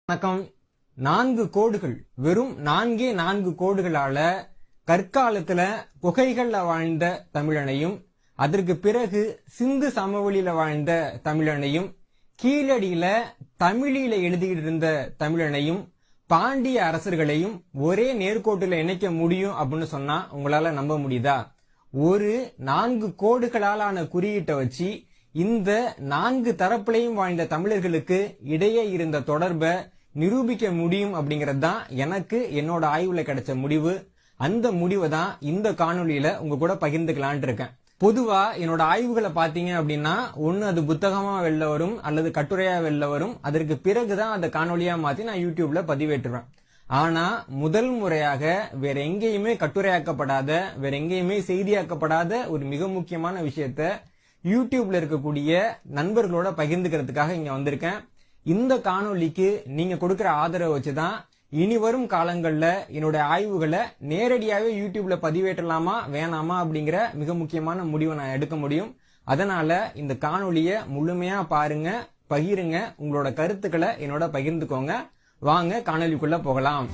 வணக்கம். 4 கோடுகள், வெறும் 4 கோடுகளால கற்காலத்துல குகைகள்ல வாழ்ந்த தமிழனையும், அதற்கு பிறகு சிந்து சமவெளியில வாழ்ந்த தமிழனையும், கீழடியில தமிழில எழுதிட்டு இருந்த தமிழனையும், பாண்டிய அரசர்களையும் ஒரே நேர்கோட்டுல இணைக்க முடியும் அப்படின்னு சொன்னா உங்களால நம்ப முடியுதா? ஒரு 4 கோடுகளாலான குறியீட்டை வச்சு இந்த 4 தரப்புலையும் வாழ்ந்த தமிழர்களுக்கு இடையே இருந்த தொடர்பை நிரூபிக்க முடியும் அப்படிங்கறது தான் எனக்கு என்னோட ஆய்வுல கிடைச்ச முடிவு. அந்த முடிவை தான் இந்த காணொலியில உங்க கூட பகிர்ந்துக்கலான் இருக்கேன். பொதுவா என்னோட ஆய்வுகளை பாத்தீங்க அப்படின்னா ஒண்ணு அது புத்தகமா வெளில வரும் அல்லது கட்டுரையா வெளில வரும். அதற்கு பிறகுதான் அந்த காணொலியா மாத்தி நான் யூடியூப்ல பதிவேற்றுவேன். ஆனா முதல் முறையாக வேற எங்கேயுமே கட்டுரையாக்கப்படாத, வேற எங்கேயுமே செய்தியாக்கப்படாத ஒரு மிக முக்கியமான விஷயத்த யூடியூப்ல இருக்கக்கூடிய நண்பர்களோட பகிர்ந்துக்கிறதுக்காக இங்க வந்திருக்கேன். இந்த காணொலிக்கு நீங்க கொடுக்கிற ஆதரவை வச்சுதான் இனி வரும் காலங்கள்ல என்னோட ஆய்வுகளை நேரடியாவே யூடியூப்ல பதிவேற்றலாமா வேணாமா அப்படிங்கிற மிக முக்கியமான முடிவை நான் எடுக்க முடியும். அதனால இந்த காணொலிய முழுமையா பாருங்க, பகிருங்க, உங்களோட கருத்துக்களை என்னோட பகிர்ந்துக்கோங்க. வாங்க காணொலிக்குள்ள போகலாம்.